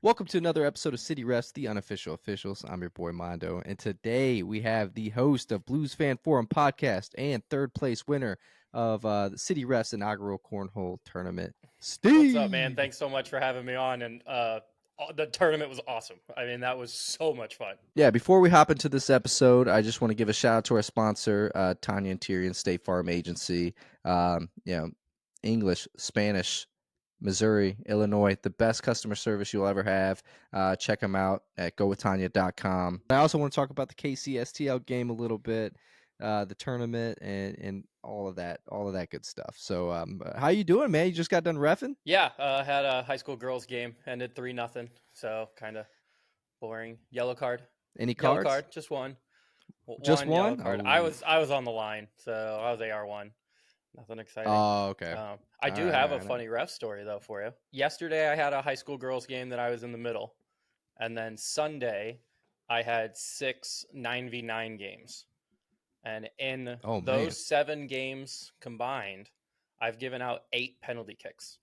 Welcome to another episode of City Refs, the unofficial officials. I'm your boy Mondo, and today we have the host of Blues Fan Forum podcast and third place winner of the City Refs inaugural Cornhole tournament, Steve. What's up, man? Thanks so much for having me on. And the tournament was awesome. I mean, that was so much fun. Yeah, before we hop into this episode, I just want to give a shout out to our sponsor, Tanya and Tyrion State Farm Agency. English, Spanish, Missouri, Illinois, the best customer service you'll ever have. Check them out at gowithtanya.com. I also want to talk about the KC STL game a little bit, the tournament, and all of that good stuff. So, how you doing, man? You just got done reffing? Yeah, had a high school girls game, ended 3-0. So kind of boring. Yellow card. Any cards? Yellow card, just one. Just one? Yellow card. Oh. I was on the line, so I was AR1. Nothing exciting. Oh, okay. I do have a funny ref story though for you. Yesterday I had a high school girls game that I was in the middle, and then Sunday I had 6 9v9 games, and in those 7 games combined, I've given out 8 penalty kicks.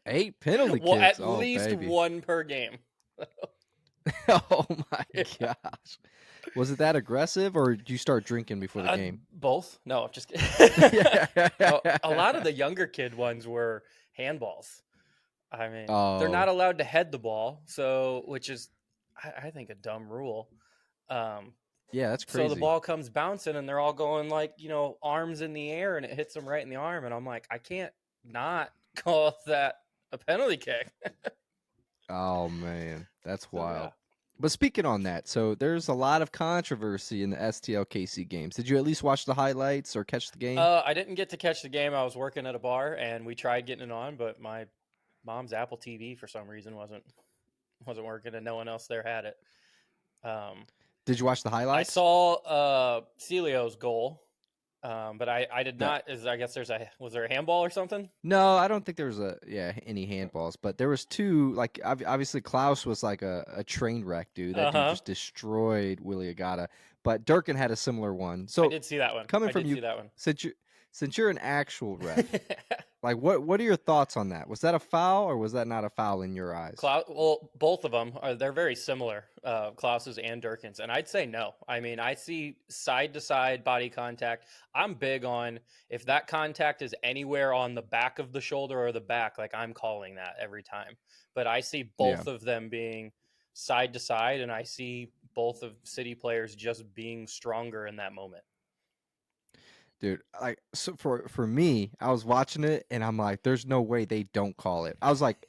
8 penalty kicks? Well, at least one per game. Oh my gosh. Was it that aggressive, or did you start drinking before the game? Both. No, just kidding. A lot of the younger kid ones were handballs. I mean, they're not allowed to head the ball, which is, I think, a dumb rule. Yeah, that's crazy. So the ball comes bouncing, and they're all going arms in the air, and it hits them right in the arm. And I'm like, I can't not call that a penalty kick. Oh man, that's wild. Yeah. But speaking on that, so there's a lot of controversy in the STL KC games. Did you at least watch the highlights or catch the game? I didn't get to catch the game. I was working at a bar, and we tried getting it on, but my mom's Apple TV for some reason wasn't working, and no one else there had it. Did you watch the highlights? I saw Celio's goal. But I did not. I guess was there a handball or something? No, I don't think there was any handballs, but there was 2. Like obviously Klaus was like a train wreck, dude. That dude just destroyed Willie Agata. But Durkin had a similar one. So I did see that one. Coming from you, since you're an actual ref, like what are your thoughts on that? Was that a foul or was that not a foul in your eyes? Well, both of them they're very similar, Klaus's and Durkin's, and I'd say no. I mean, I see side-to-side body contact. I'm big on if that contact is anywhere on the back of the shoulder or the back, like I'm calling that every time. But I see both of them being side-to-side, and I see both of City players just being stronger in that moment. Dude, like, so for me, I was watching it and I'm like, there's no way they don't call it. I was like,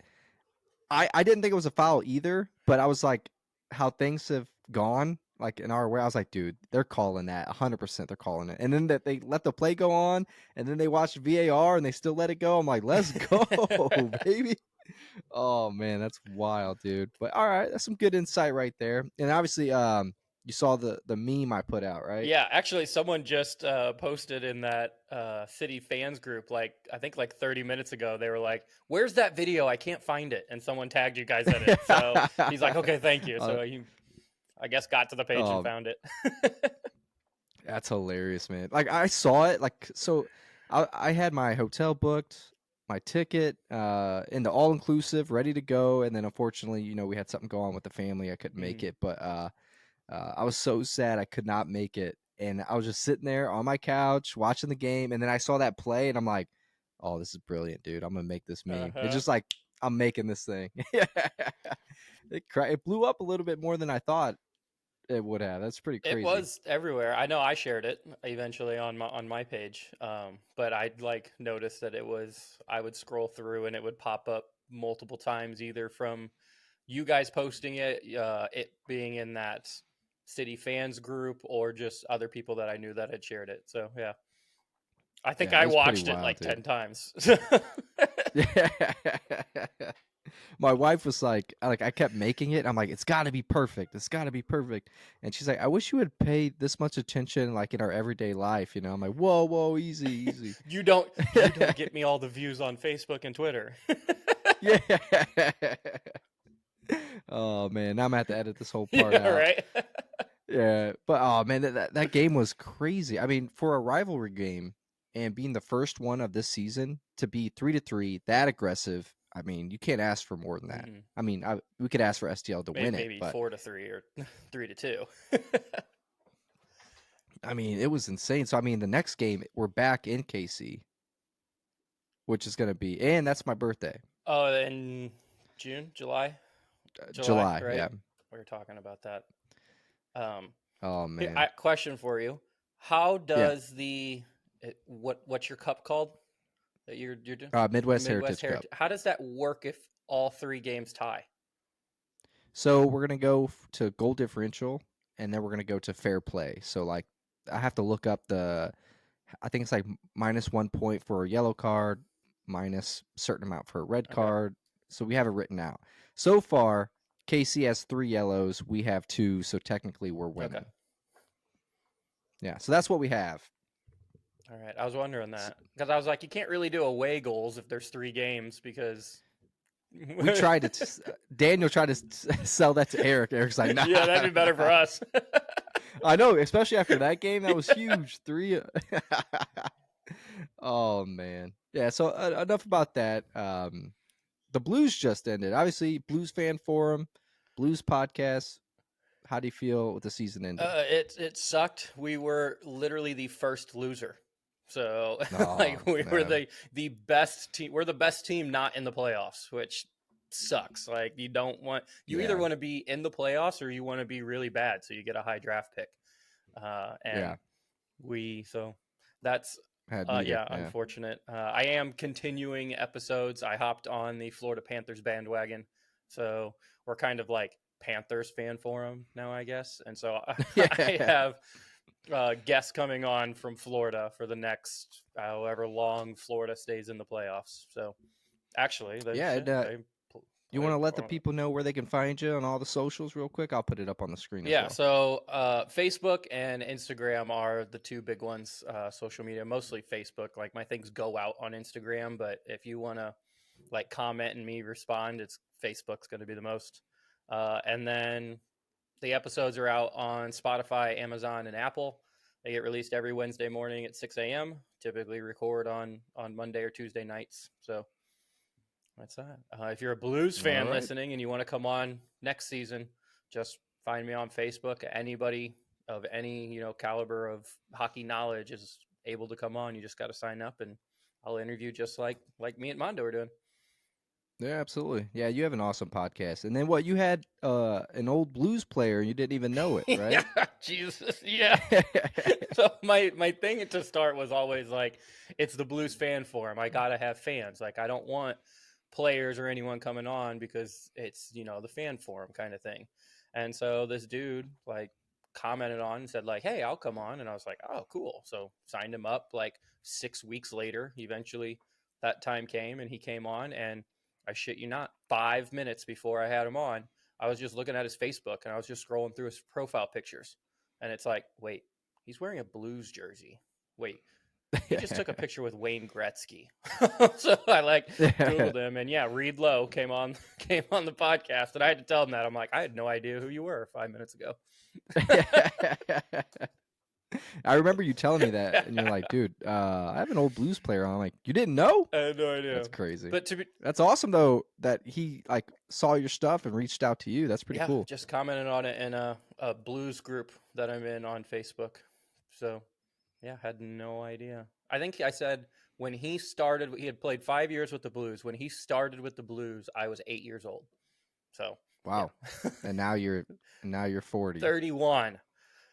I didn't think it was a foul either, but I was like, how things have gone, like in our way, I was like, dude, they're calling that 100%. They're calling it. And then that they let the play go on, and then they watched VAR and they still let it go. I'm like, let's go, baby. Oh man, that's wild, dude. But all right, that's some good insight right there. And obviously, you saw the meme I put out, right? Yeah, actually, someone just posted in that City fans group, I think 30 minutes ago. They were like, "Where's that video? I can't find it." And someone tagged you guys in it. So he's like, "Okay, thank you." So he, I guess, got to the page and found it. That's hilarious, man. Like I saw it. Like so, I had my hotel booked, my ticket, in the all inclusive, ready to go, and then unfortunately, we had something go on with the family. I couldn't make it, but I was so sad I could not make it, and I was just sitting there on my couch watching the game, and then I saw that play, and I'm like, "Oh, this is brilliant, dude! I'm gonna make this meme." It's just like I'm making this thing. It blew up a little bit more than I thought it would have. That's pretty crazy. It was everywhere. I know I shared it eventually on my page, but I noticed that I would scroll through and it would pop up multiple times, either from you guys posting it, it being in that City fans group, or just other people that I knew that had shared it. So yeah, I think I watched it wild, 10 times. Yeah. My wife was like I kept making it. I'm like, it's got to be perfect. It's got to be perfect. And she's like, I wish you would pay this much attention, like in our everyday life. I'm like, whoa, easy. You don't get me all the views on Facebook and Twitter. Yeah. Oh man, now I'm gonna have to edit this whole part out. Right? Yeah, but oh man, that game was crazy. I mean, for a rivalry game and being the first one of this season to be 3-3, that aggressive, I mean, you can't ask for more than that. Mhm. I mean, we could ask for STL to win it, Maybe but 4-3 or 3-2. I mean, it was insane. So I mean, the next game we're back in KC, which is going to be, and that's my birthday, Oh, in June, July, July. right? Yeah. We were talking about that. Um, Oh Here, man. question for you: how Yeah. does what's your cup called that you're doing? The Midwest Midwest Heritage Cup. Heritage. How does that work if all 3 games tie? So we're gonna go to goal differential, and then we're gonna go to fair play. So like, I have to look up the. I think it's like -1 point for a yellow card, minus a certain amount for a red Okay. card. So we have it written out. So far, KC has 3 yellows. We have 2. So technically, we're winning. Okay. Yeah. So that's what we have. All right. I was wondering that because I was like, you can't really do away goals if there's 3 games because. We tried to. Daniel tried to sell that to Eric. Eric's like, nah. Yeah, that'd be better for us. I know, especially after that game. That was huge. 3. Oh man. Yeah. So enough about that. The Blues just ended. Obviously, Blues fan forum, Blues podcast. How do you feel with the season ending? It sucked. We were literally the first loser. So Oh like we were man. the best team. We're the best team not in the playoffs, which sucks. Like you either Yeah. want to be in the playoffs or you want to be really bad, so you get a high draft pick. And Yeah. so that's Had neither. yeah, Yeah. unfortunate. I am continuing episodes. I hopped on the Florida Panthers bandwagon, so we're kind of like Panthers fan forum now, I guess. And so I Yeah. have guests coming on from Florida for the next however long Florida stays in the playoffs. So actually, Yeah. And, they you want played. to let the people know where they can find you on all the socials real quick? I'll put it up on the screen as Yeah, well. so Facebook and Instagram are the 2 big ones. Social media, mostly Facebook. Like my things go out on Instagram, but if you want to like comment and me respond, it's Facebook's going to be the most. And then the episodes are out on Spotify, Amazon, and Apple. They get released every Wednesday morning at 6 a.m. Typically record on Monday or Tuesday nights. So that's that. If you're a Blues All fan right. listening and you want to come on next season, just find me on Facebook. Anybody of any caliber of hockey knowledge is able to come on. You just got to sign up, and I'll interview just like me and Mondo are doing. Yeah, absolutely. Yeah, you have an awesome podcast. And then what? You had an old blues player, and you didn't even know it, Yeah, right? Jesus, yeah. So my thing to start was always like, it's the Blues fan forum. I gotta have fans. Like I don't want players or anyone coming on because it's the fan forum kind of thing. And so this dude like commented on and said like, hey, I'll come on. And I was like, oh, cool. So signed him up. Like 6 weeks later, eventually that time came and he came on. And I shit you not, 5 minutes before I had him on, I was just looking at his Facebook and I was just scrolling through his profile pictures. And it's like, wait, he's wearing a Blues jersey. Wait, he just took a picture with Wayne Gretzky. So I like Googled him, and yeah, Reed Lowe came on the podcast, and I had to tell him that. I'm like, I had no idea who you were 5 minutes ago. I remember you telling me that, and you're like, dude, I have an old blues player on. I'm like, you didn't know? I had no idea. That's crazy. But to be That's awesome though that he like saw your stuff and reached out to you. That's pretty cool. just commented on it in a blues group that I'm in on Facebook. So yeah, had no idea. I think I said when he started, he had played 5 years with the Blues. When he started with the Blues, I was 8 years old. So Wow. yeah. And now you're 40. 31.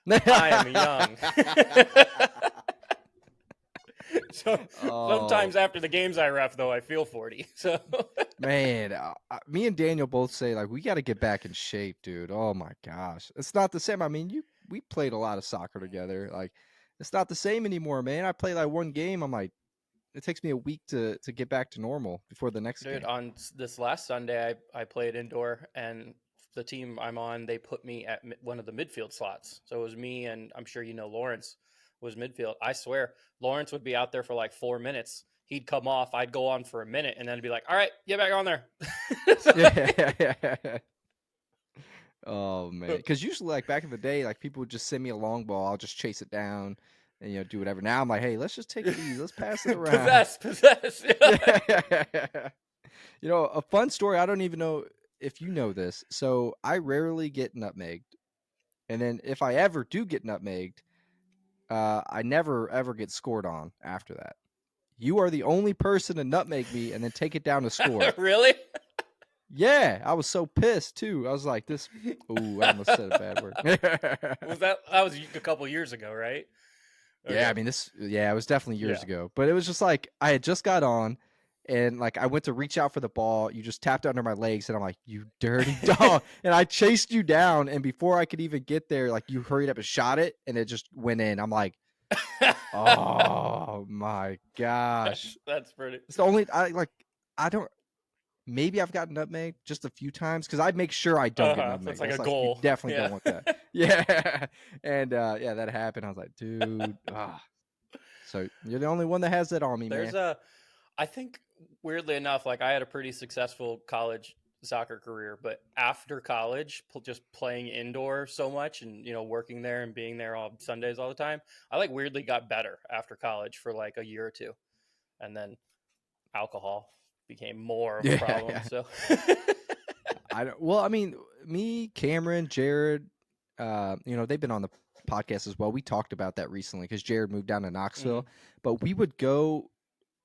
I am young. So sometimes after the games I ref, though, I feel 40. So man, me and Daniel both say like we got to get back in shape, dude. Oh my gosh, it's not the same. I mean, we played a lot of soccer together. Like, it's not the same anymore, man. I play like one game. I'm like, it takes me a week to get back to normal before the next dude, game. on this last Sunday, I played indoor, and the team I'm on, they put me at one of the midfield slots. So it was me, and I'm sure Lawrence was midfield. I swear, Lawrence would be out there for like 4 minutes. He'd come off, I'd go on for a minute, and then it'd be like, all right, get back on there. Yeah. Oh man, because usually like back in the day, like people would just send me a long ball, I'll just chase it down and do whatever. Now I'm like, hey, let's just take it easy, let's pass it around. Possess. Yeah. You know, a fun story. I don't even know if you know this. So I rarely get nutmegged, and then if I ever do get nutmegged, I never ever get scored on after that. You are the only person to nutmeg me and then take it down to score. Really? Yeah, I was so pissed too. I was like, "This." Ooh, I almost said a bad word. That was a couple years ago, right? Yeah, I Okay. mean this. Yeah, it was definitely years Yeah. ago, but it was just like I had just got on, and like I went to reach out for the ball. You just tapped under my legs, and I'm like, "You dirty dog!" And I chased you down, and before I could even get there, like you hurried up and shot it, and it just went in. I'm like, "Oh my gosh!" That's pretty. It's the only I like. I don't. Maybe I've gotten nutmeg just a few times because I make sure I don't get So it's nutmeg. like a That's like you goal. definitely Yeah. don't want that. Yeah, and yeah, that happened. I was like, dude. So you're the only one that has that on me, There's man. I think weirdly enough, like I had a pretty successful college soccer career, but after college, just playing indoor so much and working there and being there all Sundays all the time, I like weirdly got better after college for like a year or two, and then alcohol became more of a problem. Yeah, So I don't. Well, I mean, me, Cameron, Jared, they've been on the podcast as well. We talked about that recently because Jared moved down to Mhm. Knoxville, but we would go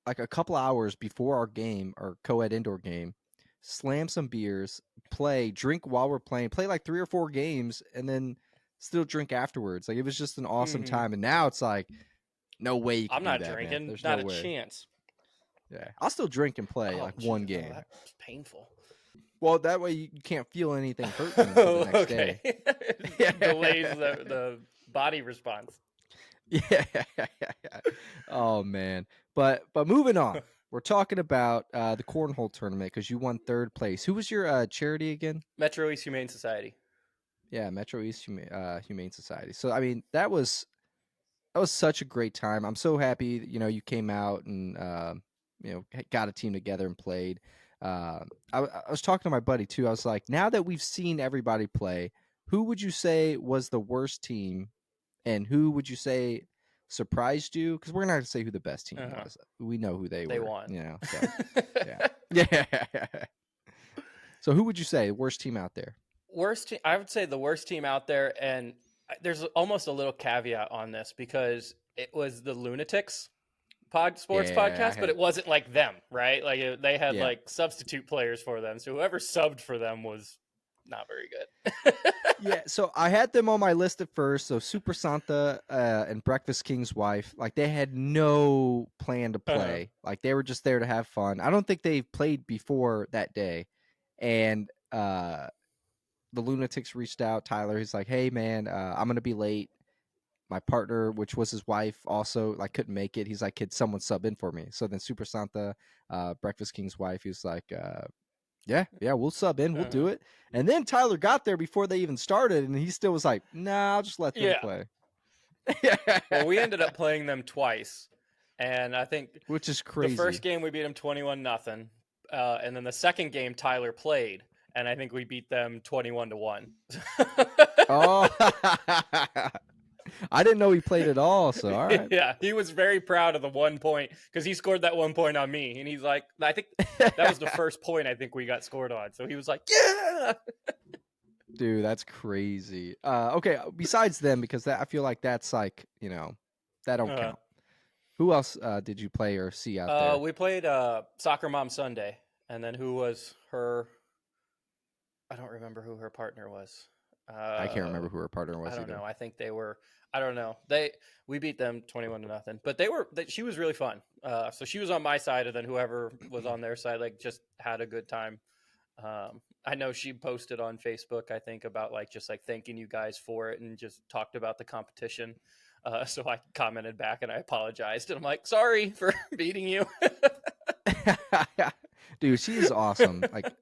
like a couple hours before our game, our co-ed indoor game, slam some beers, play, drink while we're playing, play like 3 or 4 games, and then still drink afterwards. Like it was just an awesome Mhm. time. And now it's like, no way you I'm could do not that, man. drinking, There's not no a way. chance. Yeah, I'll still drink and play Oh, like one geez, oh, game. that's painful. Well, that way you can't feel anything hurt me until the Oh, next okay. day. Yeah. Delays the body response. Yeah. Oh man. But moving on. We're talking about the cornhole tournament because you won 3rd place. Who was your charity again? Metro East Humane Society. Yeah, Metro East Humane Society. So I mean, that was such a great time. I'm so happy that, you came out and got a team together and played. I was talking to my buddy too. I was like, now that we've seen everybody play, who would you say was the worst team, and who would you say surprised you? Because we're not going to say who the best team Uh-huh. was. We know who they They were. won. So yeah, yeah. So who would you say worst team out there? Worst team, I would say the worst team out there, and there's almost a little caveat on this because it was the Lunatics sports Yeah, podcast, but it wasn't like them, right? Like they had yeah. like substitute players for them, so whoever subbed for them was not very good. Yeah, so I had them on my list at first. So Super Santa and Breakfast King's wife, like they had no plan to Uh-huh. play. Like they were just there to have fun. I don't think they played before that day. And the Lunatics reached out. Tyler, he's like, "Hey man, I'm gonna be late. My partner, which was his wife, also like couldn't make it. He's like, could someone sub in for me?" So then Super Santa, Breakfast King's wife, he was like, yeah, we'll sub in, we'll do Uh-huh. it. And then Tyler got there before they even started, and he still was like, "Nah, I'll just let them Yeah. play." Well, we ended up playing them twice, and I think Which is the first crazy. game we beat them 21-0, and then the second game Tyler played, and I think we beat them 21-1. Oh, I didn't know he played at all. So all right. Yeah, he was very proud of the 1 point because he scored that 1 point on me, and he's like, I think that was the first point I think we got scored on. So he was like, yeah. Dude, that's crazy. Okay, besides them, because I feel like that's like that don't Uh, count. Who else did you play or see out there? we played Soccer Mom Sunday, and then who was her? I don't remember who her partner was. I can't Uh, remember who her partner I was don't either. know. I think they were. I don't know. We beat them 21-0, but she was really fun. So she was on my side, and then whoever was on their side, like, just had a good time. I know she posted on Facebook, I think, about like just like thanking you guys for it, and just talked about the competition. So I commented back and I apologized, and I'm like, sorry for beating you. Dude, she is awesome. Like,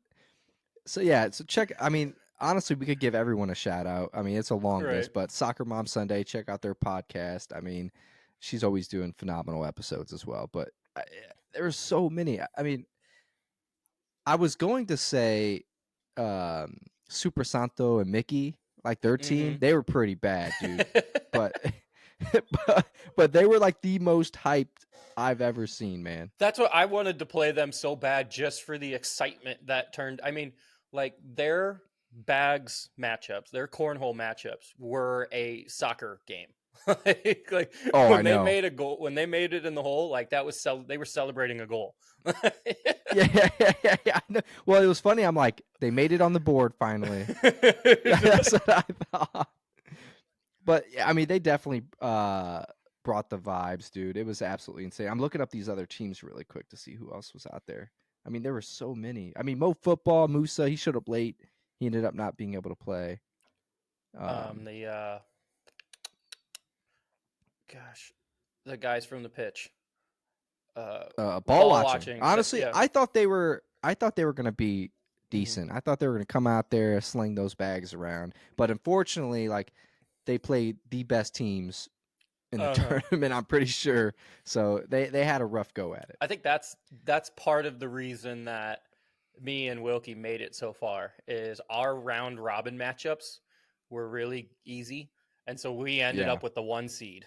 so yeah, so check. I mean, honestly, we could give everyone a shout out. I mean, it's a long Right. list, but Soccer Mom Sunday, check out their podcast. I mean, she's always doing phenomenal episodes as well. But there's so many. I mean, I was going to say Super Santo and Mickey, like their team, Mm-hmm. they were pretty bad, dude. But but they were like the most hyped I've ever seen, man. That's what I wanted to play them so bad, just for the excitement that turned. I mean, like their bags matchups, their cornhole matchups were a soccer game. like Oh, I when they know. made a goal, when they made it in the hole, like that was they were celebrating a goal. Yeah. I know. Well, it was funny. I'm like, they made it on the board finally. That's what I thought. But I mean, they definitely brought the vibes, dude. It was absolutely insane. I'm looking up these other teams really quick to see who else was out there. I mean, there were so many. I mean, Mo Football, Musa, he showed up late. He ended up not being able to play. The gosh, the guys from the pitch. Ball watching. That, Honestly, yeah. I thought they were going to be Mhm. decent. I thought they were going to come out there, sling those bags around. But unfortunately, like they played the best teams in the tournament, I'm pretty sure. So they had a rough go at it. I think that's part of the reason that me and Wilkie made it so far, is our round robin matchups were really easy, and so we ended Yeah. up with the 1 seed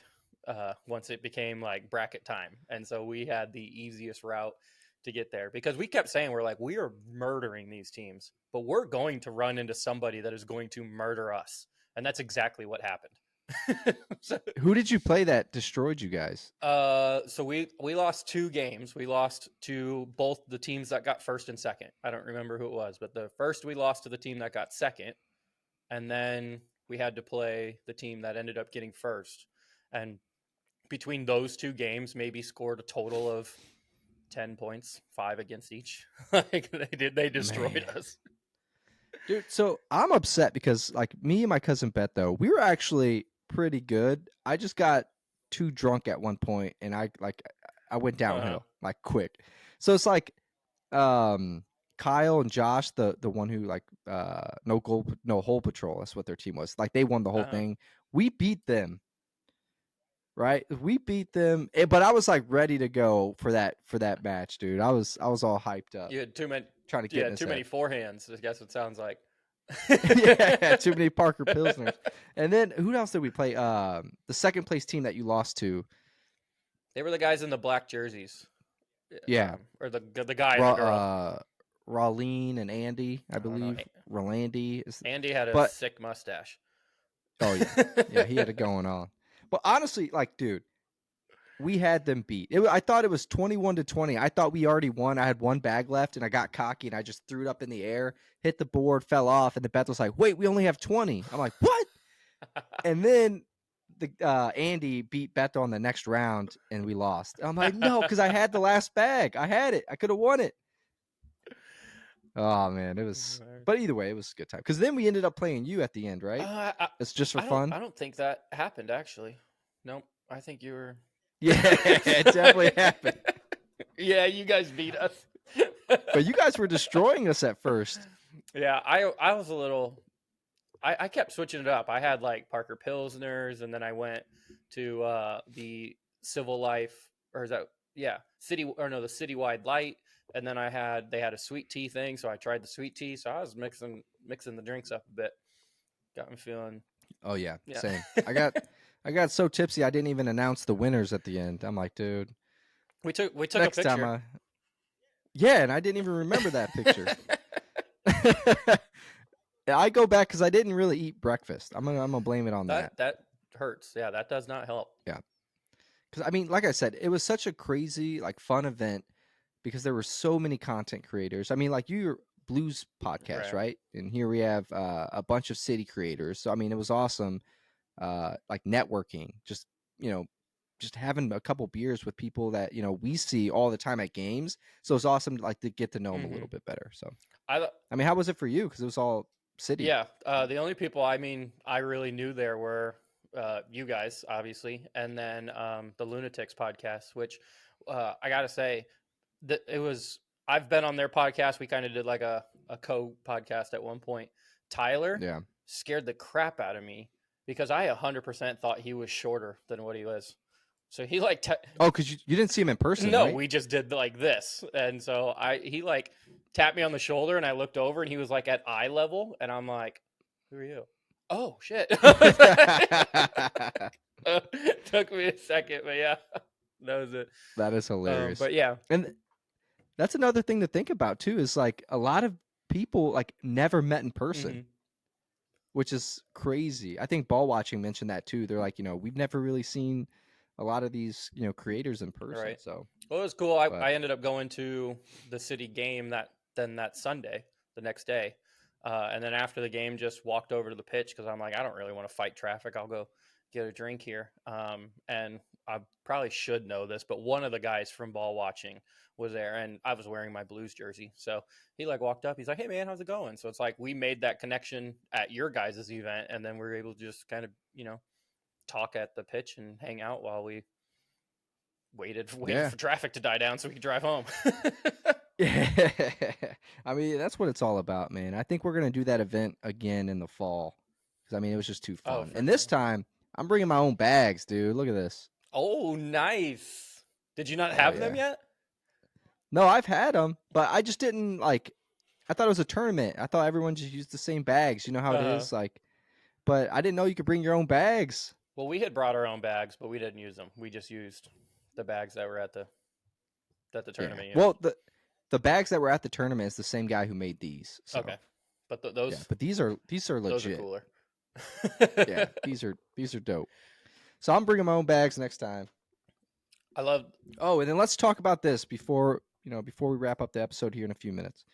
once it became like bracket time, and so we had the easiest route to get there, because we kept saying, we're like, we are murdering these teams, but we're going to run into somebody that is going to murder us, and that's exactly what happened. So, Who did you play that destroyed you guys? so we lost 2 games. We lost to both the teams that got first and second. I don't remember who it was, but the first we lost to the team that got second, and then we had to play the team that ended up getting first. And between those 2 games, maybe scored a total of 10 points, 5 against each. Like they destroyed us. Dude, so I'm upset because like me and my cousin Beto, we were actually pretty good. I just got too drunk at one point and I went downhill like quick. So it's like Kyle and Josh, the one who like no hole patrol, that's what their team was. Like they won the whole thing. We beat them. Right? We beat them, but I was like ready to go for that match, dude. I was all hyped up. You had too many Trying to get too many forehands, I guess it sounds like. Yeah, too many Parker Pilsners. And then who else did we play? The second place team that you lost to. They were the guys in the black jerseys. Yeah. Or the guy and the girl. Raleen and Andy, I believe. Rolandi is. Andy had a sick mustache. Oh yeah, yeah, he had it going on. But honestly, like, dude, we had them beat. I thought it was 21-20. I thought we already won. I had 1 bag left, and I got cocky, and I just threw it up in the air, hit the board, fell off, and the bet was like, "Wait, we only have 20." I'm like, "What?" And then the Andy beat Beto on the next round, and we lost. I'm like, "No," because I had the last bag. I had it. I could have won it. Oh man, it was. But either way, it was a good time. Because then we ended up playing you at the end, right? It's just for fun. I don't think that happened, actually. Nope. I think you were. Yeah, it definitely happened. Yeah, you guys beat us. But you guys were destroying us at first. Yeah, I was a little. I kept switching it up. I had like Parker Pilsners, and then I went to the Civil Life, or is that the Citywide Light, and then they had a sweet tea thing, so I tried the sweet tea. So I was mixing the drinks up a bit. Got me feeling. Oh yeah. Same. I got so tipsy I didn't even announce the winners at the end. I'm like, dude. We took next a picture. Yeah, and I didn't even remember that picture. I go back because I didn't really eat breakfast. I'm gonna blame it on that. That hurts. Yeah, that does not help. Yeah, because I mean, like I said, it was such a crazy, like, fun event because there were so many content creators. I mean, like your blues podcast, right? And here we have a bunch of city creators. So I mean, it was awesome. Like networking, just just having a couple beers with people that we see all the time at games. So it's awesome to get to know them a little bit better. So I mean, how was it for you? Because it was all city. Yeah, the only people I really knew there were you guys, obviously, and then the Lunatics podcast, which I gotta say that it was. I've been on their podcast. We kind of did like a co-podcast at one point. Tyler scared the crap out of me because I 100% thought he was shorter than what he was. So he like because you didn't see him in person. No, right? We just did like this, and so he like tapped me on the shoulder, and I looked over, and he was like at eye level, and I'm like, "Who are you?" Oh shit! Took me a second, but yeah, that was it. That is hilarious. But yeah. And that's another thing to think about too, is like a lot of people like never met in person, Hmm. which is crazy. I think Ball Watching mentioned that too. They're like, we've never really seen a lot of these, creators in person. Right. So, Well, it was cool. but I ended up going to the city game that Sunday, the next day, and then after the game, just walked over to the pitch because I'm like, I don't really want to fight traffic. I'll go get a drink here. And I probably should know this, but one of the guys from Ball Watching was there, and I was wearing my Blues jersey. So he like walked up. He's like, "Hey man, how's it going?" So it's like we made that connection at your guys' event, and then we were able to just kind of talk at the pitch and hang out while we waited yeah. for traffic to die down so we could drive home. Yeah. I mean, that's what it's all about, man. I think we're going to do that event again in the fall. Because, I mean, it was just too Oh, fun. for And this sure. time, I'm bringing my own bags, dude. Look at this. Oh, nice. Did you not Oh, have them yeah. yet? No, I've had them, but I just didn't, like, I thought it was a tournament. I thought everyone just used the same bags. You know how it Uh-huh. is? Like, but I didn't know you could bring your own bags. Well, we had brought our own bags, but we didn't use them. We just used the bags that were at the Yeah. tournament used. Well, the bags that were at the tournament is the same guy who made these. So, Okay, but yeah, but these are those are legit. cooler. Yeah, these are dope. So I'm bringing my own bags next time. I love. Oh, and then let's talk about this before we wrap up the episode here in a few minutes.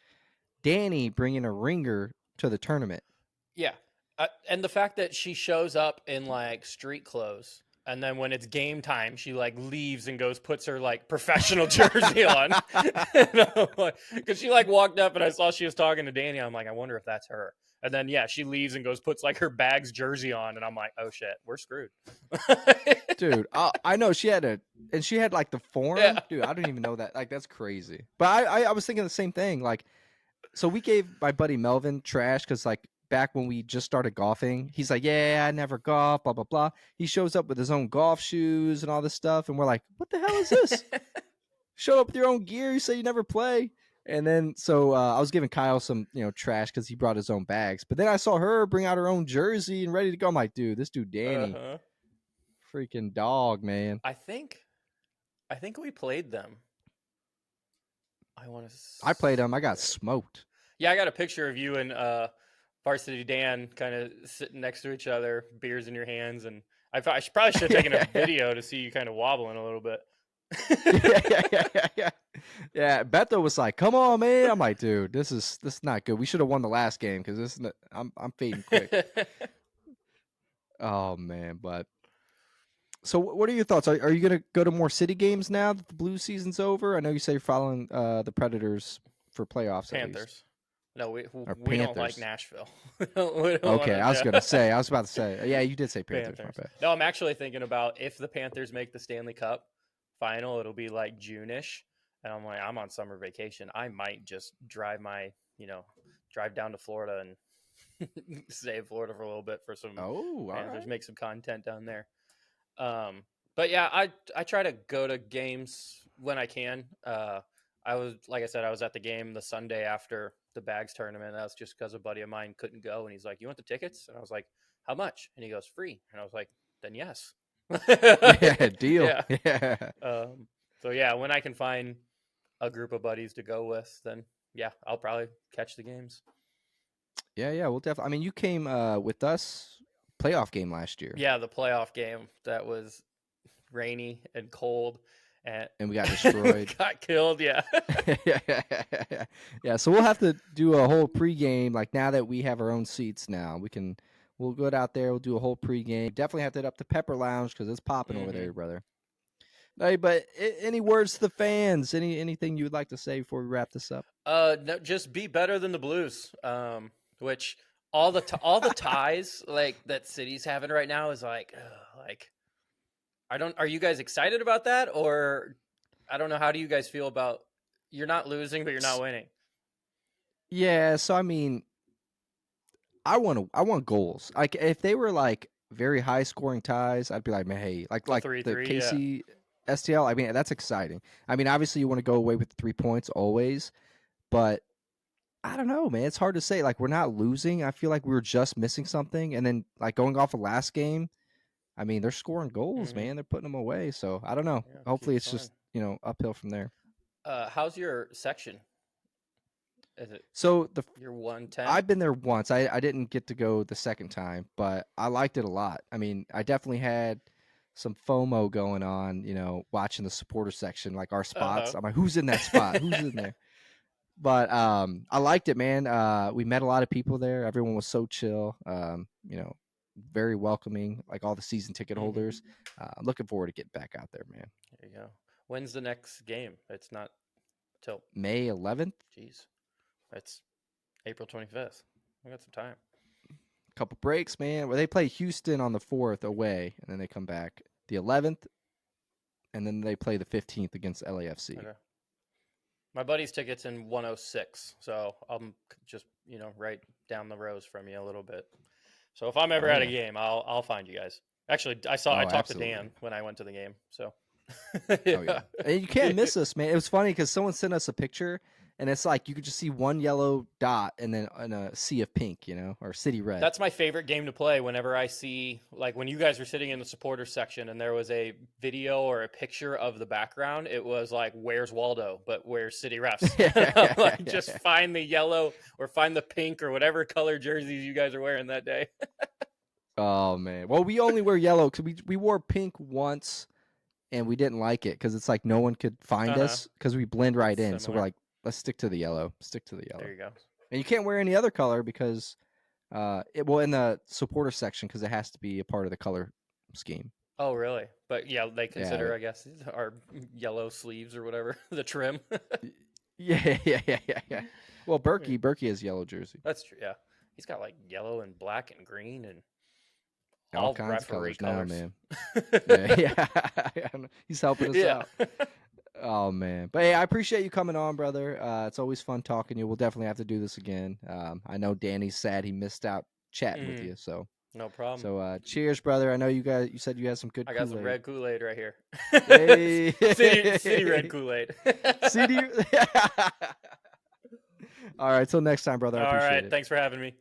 Danny bringing a ringer to the tournament. Yeah, and the fact that she shows up in like street clothes, and then when it's game time, she like leaves and goes puts her like professional jersey on. Because she like walked up and I saw she was talking to Danny. I'm like, I wonder if that's her. And then yeah, she leaves and goes puts like her bag's jersey on, and I'm like, oh shit, we're screwed. Dude, I know she had she had like the form. Yeah. Dude, I don't even know that. Like, that's crazy. But I was thinking the same thing. Like, so we gave my buddy Melvin trash because like back when we just started golfing, he's like, yeah, I never golf, blah blah blah. He shows up with his own golf shoes and all this stuff, and we're like, what the hell is this? Show up with your own gear. You say you never play. And then so I was giving Kyle some trash because he brought his own bags. But then I saw her bring out her own jersey and ready to go. I'm like, dude, this dude Danny, Uh-huh. freaking dog, man. I think we played them. I want to. I played him. I got smoked. Yeah, I got a picture of you and Varsity Dan kind of sitting next to each other, beers in your hands, and I probably should have taken a video to see you kind of wobbling a little bit. Yeah. Beto was like, "Come on, man." I'm like, "Dude, this is not good. We should have won the last game because this is I'm fading quick." Oh man, but so what are your thoughts? Are you gonna go to more city games now that the blue season's over? I know you say you're following the Predators for playoffs at least. Panthers. No, we don't like Panthers. Nashville. Okay, I was about to say. Yeah, you did say Panthers. My bad. No, I'm actually thinking about if the Panthers make the Stanley Cup final, it'll be like June-ish, and I'm like, I'm on summer vacation. I might just drive down to Florida and stay in Florida for a little bit for some Oh, all Panthers, right. make some content down there. But yeah, I try to go to games when I can. I was, like I said, I was at the game the Sunday after the Bags tournament. That was just because a buddy of mine couldn't go, and he's like, "You want the tickets?" And I was like, "How much?" And he goes, "Free." And I was like, "Then yes." Yeah, deal. Yeah. Yeah. So yeah, when I can find a group of buddies to go with, then yeah, I'll probably catch the games. Yeah, we'll definitely. I mean, you came with us playoff game last year. Yeah, the playoff game that was rainy and cold, and And we got destroyed. got killed. Yeah. Yeah, so we'll have to do a whole pregame. Like, now that we have our own seats now, we'll go out there. We'll do a whole pregame. Definitely have to hit up the Pepper Lounge because it's popping over there, brother. Hey, but any words to the fans? Anything you would like to say before we wrap this up? No, just be better than the Blues. Which all the ties like that City's having right now is like, are you guys excited about that, or I don't know, how do you guys feel about, you're not losing but you're not winning? Yeah, so I mean, I want goals. Like, if they were like very high scoring ties, I'd be like, man, hey, like the 3-3, KC STL. I mean, that's exciting. I mean, obviously you want to go away with 3 points always, but I don't know, man. It's hard to say. Like, we're not losing. I feel like we were just missing something, and then like going off of last game, I mean, they're scoring goals, Mhm. man. They're putting them away. So I don't know. Yeah, Hopefully, keep it's going. just uphill from there. How's your section? Is it So your 110? I've been there once. I didn't get to go the second time, but I liked it a lot. I mean, I definitely had some FOMO going on, watching the supporter section, like our spots. Uh-huh. I'm like, who's in that spot? Who's in there? But I liked it, man. We met a lot of people there. Everyone was so chill. Very welcoming, like all the season ticket Mhm. holders. Looking forward to getting back out there, man. There you go. When's the next game? It's not till, May 11th. geez, it's April 25th. We got some time. Couple breaks, man. Where they play Houston on the 4th away, and then they come back the 11th, and then they play the 15th against LAFC. Okay. My buddy's ticket's in 106, so I'm just right down the rows from you a little bit. So if I'm ever Oh, at a yeah. game, I'll find you guys. Actually, I Oh, talked absolutely. to Dan when I went to the game. So Oh yeah, and you can't miss us, man. It was funny because someone sent us a picture, and it's like you could just see one yellow dot and then a sea of pink, or city red. That's my favorite game to play whenever I see, like when you guys were sitting in the supporter section and there was a video or a picture of the background, it was like, where's Waldo? But where's City Refs? Like, just find the yellow or find the pink or whatever color jerseys you guys are wearing that day. Oh man, well we only wear yellow because we wore pink once, and we didn't like it because it's like no one could find us because we blend right in. So we're Similar. like, let's stick to the yellow. Stick to the yellow. There you go. And you can't wear any other color because in the supporter section because it has to be a part of the color scheme. Oh, really? But yeah, they consider, Yeah. I guess, our yellow sleeves or whatever, the trim. Yeah. Well, Berkey has yellow jersey. That's true. Yeah, he's got like yellow and black and green and All all kinds of referee colors colors. now, man. Yeah. He's helping us Yeah. out. Oh man, but hey, I appreciate you coming on, brother. It's always fun talking to you. We'll definitely have to do this again. I know Danny's sad he missed out chatting with you, so No problem. so cheers, brother. I know you said you had some good I got some Kool-Aid. red Kool-Aid right here. Hey. City red Kool-Aid. CD. All right, till next time, brother. I All appreciate right, it. thanks for having me.